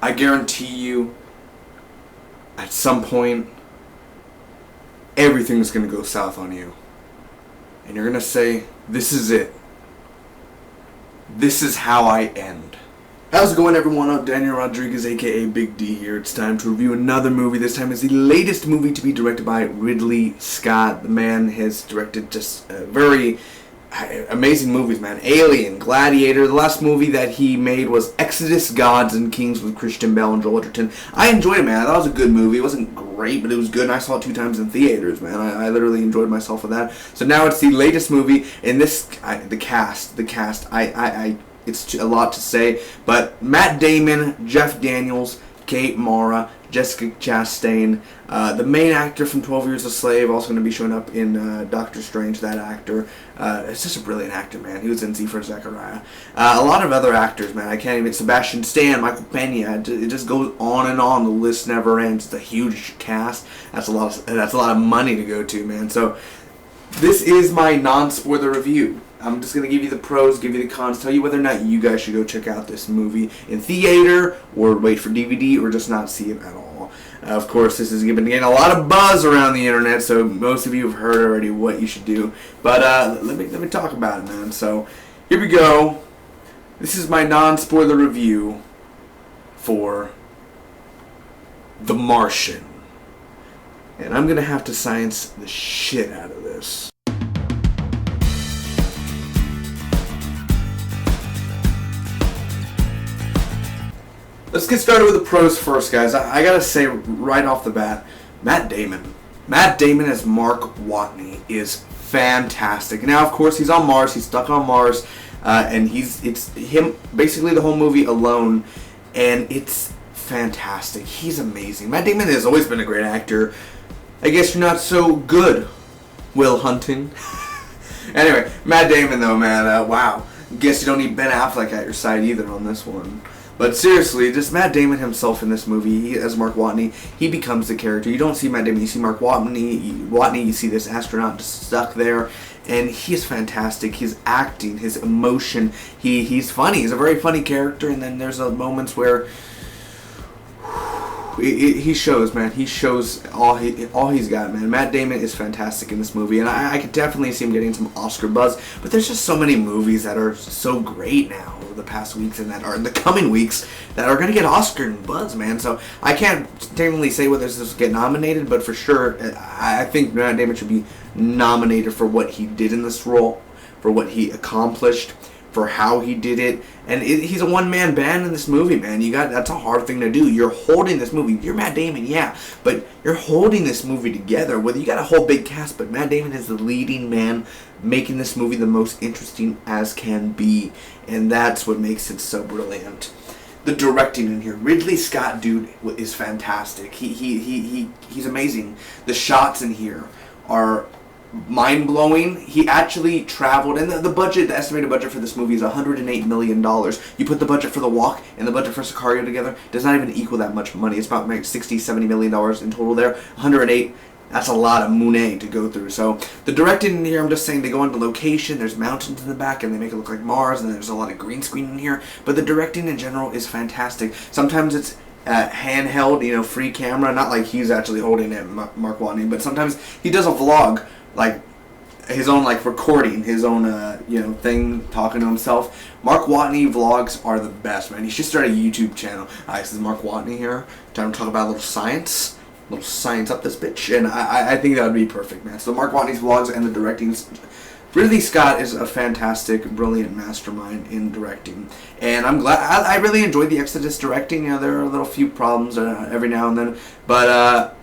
I guarantee you, at some point, everything's going to go south on you. And you're going to say, this is it. This is how I end. How's it going, everyone? I'm Daniel Rodriguez, aka Big D here. It's time to review another movie. This time is the latest movie to be directed by Ridley Scott. The man has directed just very amazing movies, man. Alien, Gladiator. The last movie that he made was Exodus, Gods and Kings with Christian Bale and Joel Edgerton. I enjoyed it, man. I thought it was a good movie. It wasn't great, but it was good, and I saw it 2 times in theaters, man. I literally enjoyed myself with that. So now it's the latest movie, and the cast, it's a lot to say, but Matt Damon, Jeff Daniels, Kate Mara, Jessica Chastain, the main actor from 12 Years a Slave, also going to be showing up in Doctor Strange, that actor. It's just a brilliant actor, man. He was in Z for Zachariah. A lot of other actors, man. I can't even... Sebastian Stan, Michael Pena. It just goes on and on. The list never ends. It's a huge cast. That's a lot of money to go to, man. So this is my non-spoiler review. I'm just going to give you the pros, give you the cons, tell you whether or not you guys should go check out this movie in theater or wait for DVD or just not see it at all. Of course, this is getting a lot of buzz around the internet, so most of you have heard already what you should do. But let me talk about it, man. So here we go. This is my non-spoiler review for The Martian. And I'm going to have to science the shit out of this. Let's get started with the pros first, guys. I gotta say right off the bat, Matt Damon as Mark Watney is fantastic. Now, of course, he's on Mars. He's stuck on Mars, and it's him basically the whole movie alone, and it's fantastic. He's amazing. Matt Damon has always been a great actor. I guess you're not so good, Will Hunting. Anyway, Matt Damon though, man, wow. Guess you don't need Ben Affleck at your side either on this one. But seriously, just Matt Damon himself in this movie, as Mark Watney, he becomes the character. You don't see Matt Damon, you see Mark Watney, you see this astronaut just stuck there, and he is fantastic. His acting, his emotion, he's funny. He's a very funny character, and then there's moments where he shows, man. He shows all he's got, man. Matt Damon is fantastic in this movie, and I could definitely see him getting some Oscar buzz. But there's just so many movies that are so great now over the past weeks, and that are in the coming weeks that are going to get Oscar buzz, man. So I can't technically say whether this will get nominated, but for sure, I think Matt Damon should be nominated for what he did in this role, for what he accomplished, for how he did it. And he's a one-man band in this movie, man. That's a hard thing to do. You're holding this movie. You're Matt Damon, yeah, but you're holding this movie together. Whether you got a whole big cast, but Matt Damon is the leading man, making this movie the most interesting as can be, and that's what makes it so brilliant. The directing in here, Ridley Scott, dude, is fantastic. He's amazing. The shots in here are mind-blowing. He actually traveled, and the estimated budget for this movie is $108 million. You put the budget for The Walk and the budget for Sicario together, does not even equal that much money. It's about $60-70 million in total there. 108, that's a lot of money to go through. So the directing in here, I'm just saying, they go into location, there's mountains in the back, and they make it look like Mars, and there's a lot of green screen in here, but the directing in general is fantastic. Sometimes it's handheld, free camera, not like he's actually holding it, Mark Watney, but sometimes he does a vlog, like his own recording, his own thing, talking to himself. Mark Watney vlogs are the best, man. He should start a YouTube channel. Hi, this is Mark Watney here. Time to talk about a little science up this bitch, and I think that would be perfect, man. So Mark Watney's vlogs and the directing. Ridley Scott is a fantastic, brilliant mastermind in directing, and I'm glad. I really enjoyed the Exodus directing. There are a little few problems every now and then, but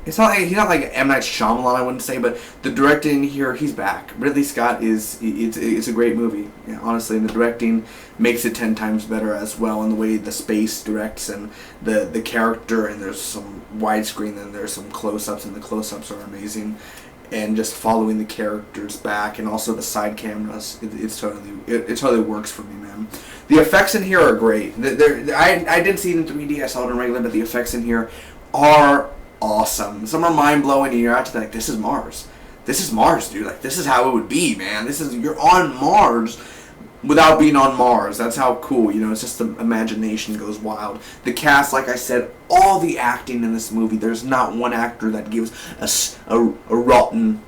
he's not like M. Night Shyamalan, I wouldn't say, but the directing here, he's back. Ridley Scott it's a great movie, honestly, and the directing makes it 10 times better as well, in the way the space directs and the character, and there's some widescreen and there's some close-ups, and the close-ups are amazing, and just following the characters back, and also the side cameras, it totally works for me, man. The effects in here are great. I didn't see it in 3D, I saw it in regular, but the effects in here are awesome. Some are mind-blowing, and you're actually like, this is Mars. This is Mars, dude. This is how it would be, man. You're on Mars. without being on Mars. That's how cool, it's just the imagination goes wild. The cast, like I said, all the acting in this movie, there's not one actor that gives us a rotten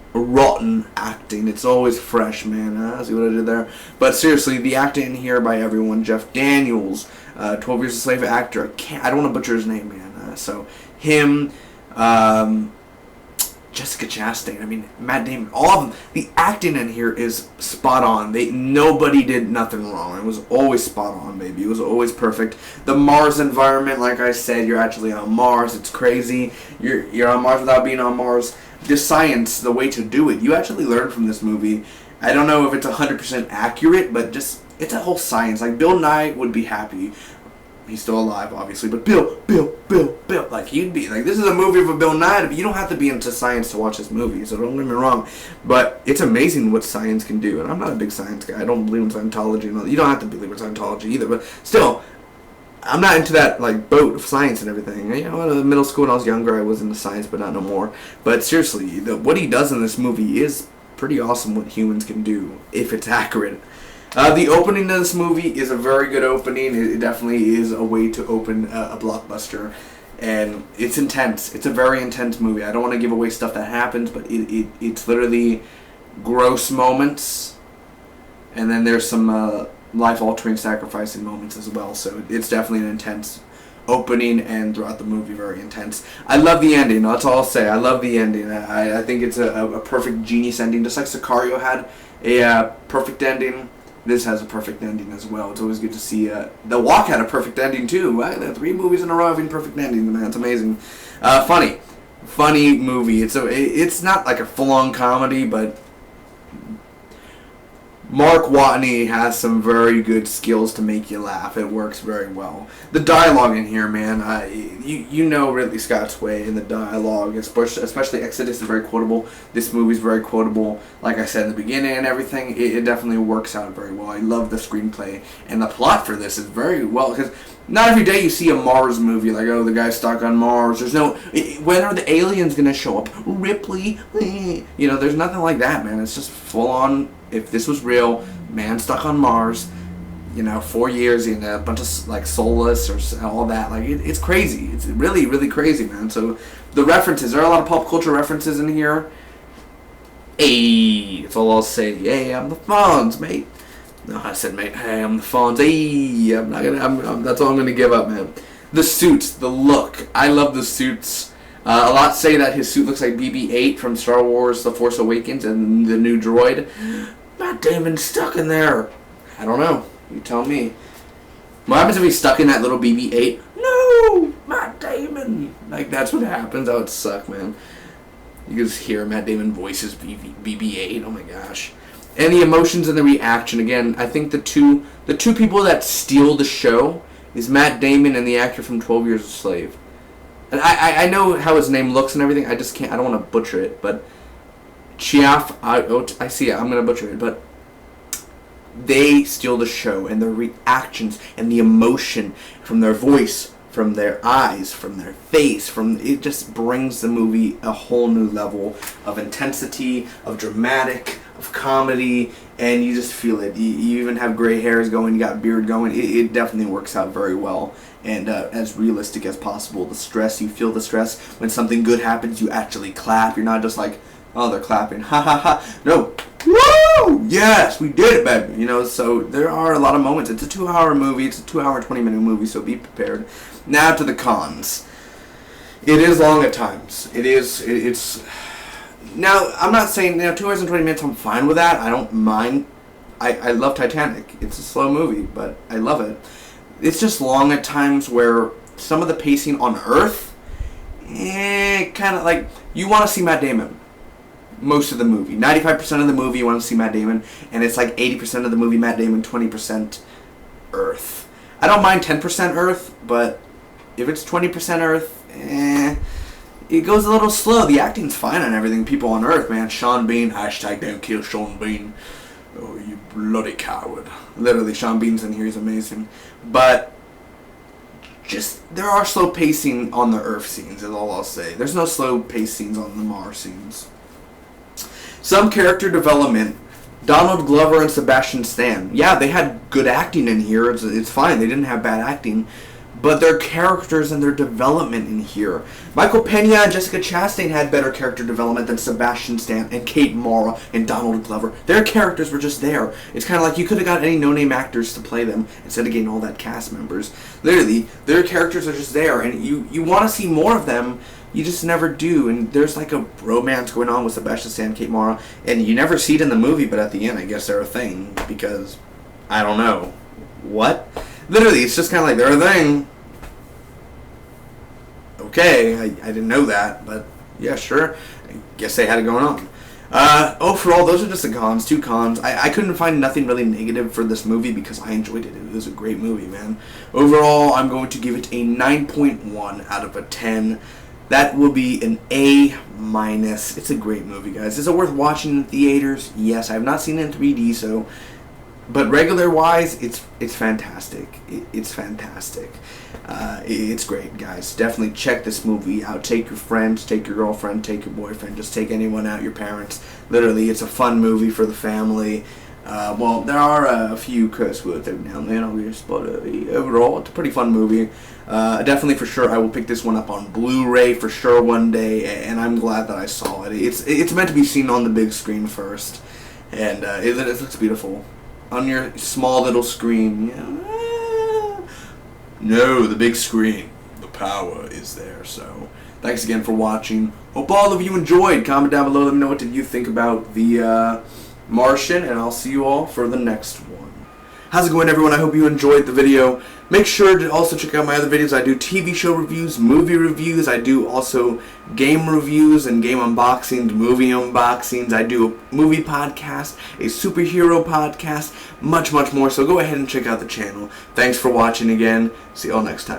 acting. It's always fresh, man. See what I did there? But seriously, the acting in here by everyone. Jeff Daniels, 12 Years a Slave actor. I don't want to butcher his name, man. So him, Jessica Chastain, Matt Damon, all of them. The acting in here is spot on. Nobody did nothing wrong. It was always spot on, baby. It was always perfect. The Mars environment, like I said, you're actually on Mars. It's crazy. You're on Mars without being on Mars. The science, the way to do it, you actually learn from this movie. I don't know if it's 100% accurate, but just, it's a whole science. Like, Bill Nye would be happy. He's still alive, obviously, but Bill, like, he'd be, like, this is a movie of a Bill Nye, but you don't have to be into science to watch this movie, so don't get me wrong, but it's amazing what science can do, and I'm not a big science guy. I don't believe in Scientology, and all. You don't have to believe in Scientology either, but still, I'm not into that, like, boat of science and everything. In middle school when I was younger, I was into science, but not no more. But seriously, what he does in this movie is pretty awesome, what humans can do, if it's accurate. The opening of this movie is a very good opening. It definitely is a way to open a blockbuster. And it's intense. It's a very intense movie. I don't want to give away stuff that happens, but it's literally gross moments. And then there's some life-altering, sacrificing moments as well. So it's definitely an intense opening, and throughout the movie, very intense. I love the ending. That's all I'll say. I love the ending. I think it's a perfect genius ending. Just like Sicario had a perfect ending, this has a perfect ending as well. It's always good to see. The Walk had a perfect ending too. Right? 3 movies in a row having perfect ending. Man, it's amazing. Funny movie. It's not like a full-on comedy, but Mark Watney has some very good skills to make you laugh. It works very well. The dialogue in here, man, you know Ridley Scott's way in the dialogue, especially Exodus is very quotable. This movie's very quotable. Like I said in the beginning and everything, it definitely works out very well. I love the screenplay, and the plot for this is very well, because not every day you see a Mars movie, like, oh, the guy's stuck on Mars. There's no, when are the aliens going to show up? Ripley? There's nothing like that, man. It's just full on, if this was real, man stuck on Mars, 4 years in a bunch of, like, soulless or all that. Like, it's crazy. It's really, really crazy, man. So, the references, there are a lot of pop culture references in here. Hey, that's all I'll say. Hey, I'm the Fonz, mate. No, I said, mate, hey, I'm the Fonz. Hey, that's all I'm going to give up, man. The suits, the look. I love the suits. A lot say that his suit looks like BB-8 from Star Wars The Force Awakens and the new droid. Matt Damon's stuck in there. I don't know. You tell me. What happens if he's stuck in that little BB-8? No! Matt Damon! Like, that's what happens. That would suck, man. You can just hear Matt Damon voices BB-8. Oh my gosh. And the emotions and the reaction. Again, I think the two people that steal the show is Matt Damon and the actor from 12 Years a Slave. And I know how his name looks and everything. I just can't. I don't want to butcher it. But Chiaf, I see it. I'm going to butcher it. But they steal the show, and their reactions and the emotion from their voice, from their eyes, from their face, it just brings the movie a whole new level of intensity, of dramatic, of comedy, and you just feel it. You even have gray hairs going, you got beard going. It definitely works out very well, and as realistic as possible. The stress, you feel the stress. When something good happens, you actually clap. You're not just like, oh, they're clapping, ha ha ha. No, woo! Yes, we did it, baby. So there are a lot of moments. It's a 2-hour movie. It's a 2-hour, 20-minute movie, so be prepared. Now to the cons. It is long at times. It's... Now, I'm not saying, 2 hours and 20 minutes, I'm fine with that. I don't mind. I love Titanic. It's a slow movie, but I love it. It's just long at times where some of the pacing on Earth, kind of like, you want to see Matt Damon most of the movie. 95% of the movie you want to see Matt Damon, and it's like 80% of the movie Matt Damon, 20% Earth. I don't mind 10% Earth, but if it's 20% Earth, it goes a little slow. The acting's fine and everything. People on Earth, man. Sean Bean, hashtag don't kill Sean Bean. Oh, you bloody coward. Literally, Sean Bean's in here. He's amazing. But there are slow pacing on the Earth scenes, is all I'll say. There's no slow pace scenes on the Mars scenes. Some character development Donald Glover and Sebastian Stan. Yeah, they had good acting in here. It's fine. They didn't have bad acting. But their characters and their development in here. Michael Pena and Jessica Chastain had better character development than Sebastian Stan and Kate Mara and Donald Glover. Their characters were just there. It's kind of like you could have got any no-name actors to play them instead of getting all that cast members. Literally, their characters are just there, and you want to see more of them. You just never do, and there's like a romance going on with Sebastian Stan and Kate Mara, and you never see it in the movie, but at the end, I guess they're a thing, because, I don't know. What? Literally, it's just kind of like, they're a thing. Okay, I didn't know that, but yeah, sure. I guess they had it going on. Overall, those are just the cons, 2 cons. I couldn't find nothing really negative for this movie because I enjoyed it. It was a great movie, man. Overall, I'm going to give it a 9.1 out of a 10. That will be an A-. It's a great movie, guys. Is it worth watching in theaters? Yes, I have not seen it in 3D, so... But regular-wise, it's fantastic. It's fantastic. It's great, guys. Definitely check this movie out. Take your friends, take your girlfriend, take your boyfriend. Just take anyone out, your parents. Literally, it's a fun movie for the family. Well, there are a few curse words every now and then, obviously, but overall, it's a pretty fun movie. Definitely, for sure, I will pick this one up on Blu-ray for sure one day, and I'm glad that I saw it. It's meant to be seen on the big screen first, and it looks beautiful. On your small little screen. No, the big screen. The power is there. So, thanks again for watching. Hope all of you enjoyed. Comment down below. Let me know what did you think about the Martian. And I'll see you all for the next one. How's it going, everyone? I hope you enjoyed the video. Make sure to also check out my other videos. I do TV show reviews, movie reviews. I do also game reviews and game unboxings, movie unboxings. I do a movie podcast, a superhero podcast, much, much more. So go ahead and check out the channel. Thanks for watching again. See you all next time.